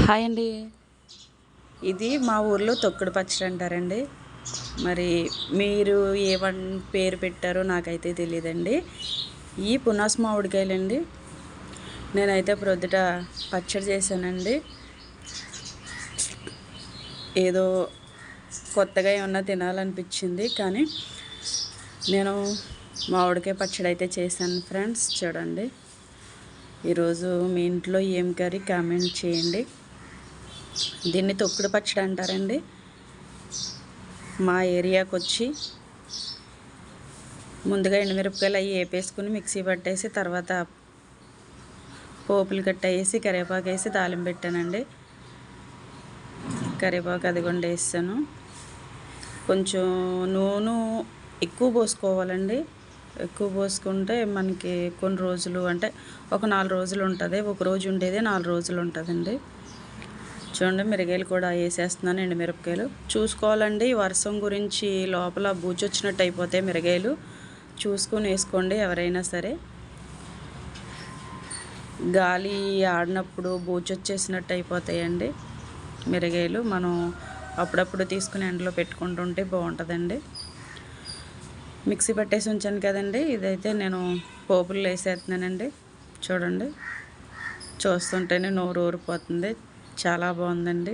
Hi అండి. ఇది మా ఊర్లో తొక్కుడు పచ్చడి అంటారండి. మరి మీరు పేరు పెట్టారో నాకైతే తెలియదండి. ఈ పునాస మామిడికాయలండి. నేనైతే ప్రొద్దుట పచ్చడి చేశానండి. ఏదో కొత్తగా ఏమన్నా తినాలనిపించింది, కానీ నేను మామిడికాయ పచ్చడి అయితే చేశాను ఫ్రెండ్స్. చూడండి, ఈరోజు మీ ఇంట్లో ఏం కర్రీ కామెంట్ చేయండి. దీన్ని తొక్కుడు పచ్చడి అంటారండి. మా ఏరియాకి వచ్చి ముందుగా ఎండుమిరపకాయలు అవి వేపేసుకుని మిక్సీ పట్టేసి తర్వాత పోపులు గట్ట వేసి కరివేపాకు వేసి తాలింపు పెట్టానండి. కరివేపాకు అదిగొండ వేసాను. కొంచెం నూనె ఎక్కువ పోసుకోవాలండి. ఎక్కువ పోసుకుంటే మనకి కొన్ని రోజులు, అంటే ఒక 4 రోజులు ఉంటుంది. ఒక రోజు ఉండేది 4 రోజులు ఉంటుందండి. చూడండి, మిరగాయలు కూడా వేసేస్తున్నాను. ఎండుమిరపకాయలు చూసుకోవాలండి. వర్షం గురించి లోపల బూజొచ్చినట్టు అయిపోతాయి మిరగాయలు, చూసుకొని వేసుకోండి ఎవరైనా సరే. గాలి ఆడినప్పుడు బూజొచ్చేసినట్టు అయిపోతాయండి మిరగాయలు. మనం అప్పుడప్పుడు తీసుకుని ఎండలో పెట్టుకుంటుంటే బాగుంటుందండి. మిక్సీ పట్టేసి ఉంచాను కదండి, ఇదైతే నేను పోపులు వేసేస్తున్నానండి. చూడండి, చూస్తుంటేనే నోరు ఊరిపోతుంది. చాలా బాగుందండి.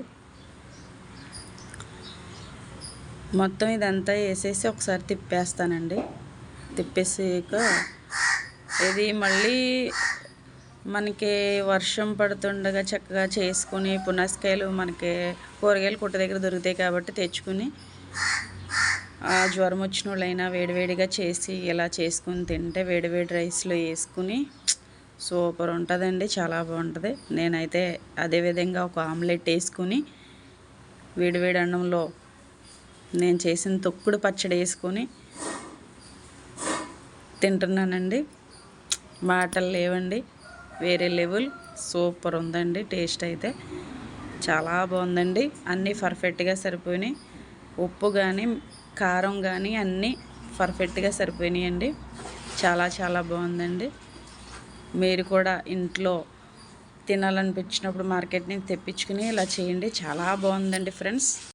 మొత్తం ఇదంతా వేసేసి ఒకసారి తిప్పేస్తానండి. తిప్పేసాక ఇది మళ్ళీ మనకి వర్షం పడుతుండగా చక్కగా చేసుకుని, పునాసకాయలు మనకి కూరగాయలు కొట్టు దగ్గర దొరుకుతాయి కాబట్టి తెచ్చుకుని, జ్వరం వచ్చిన వాళ్ళైనా వేడివేడిగా చేసి ఇలా చేసుకుని తింటే వేడివేడి రైస్లో వేసుకుని సూపర్ ఉంటుందండి. చాలా బాగుంటుంది. నేనైతే అదేవిధంగా ఒక ఆమ్లెట్ వేసుకుని వేడివేడి అన్నంలో నేను చేసిన తొక్కుడు పచ్చడి వేసుకొని తింటున్నానండి. మాటలు లేవండి, వేరే లెవెల్. సూపర్ ఉందండి. టేస్ట్ అయితే చాలా బాగుందండి. అన్నీ పర్ఫెక్ట్గా సరిపోయినాయి. ఉప్పు కానీ కారం కానీ అన్నీ పర్ఫెక్ట్గా సరిపోయినాయండి. చాలా చాలా బాగుందండి. మీరు కూడా ఇంట్లో తినాలనిపించినప్పుడు మార్కెట్ నుంచి తెప్పించుకుని ఇలా చేయండి. చాలా బాగుందండి ఫ్రెండ్స్.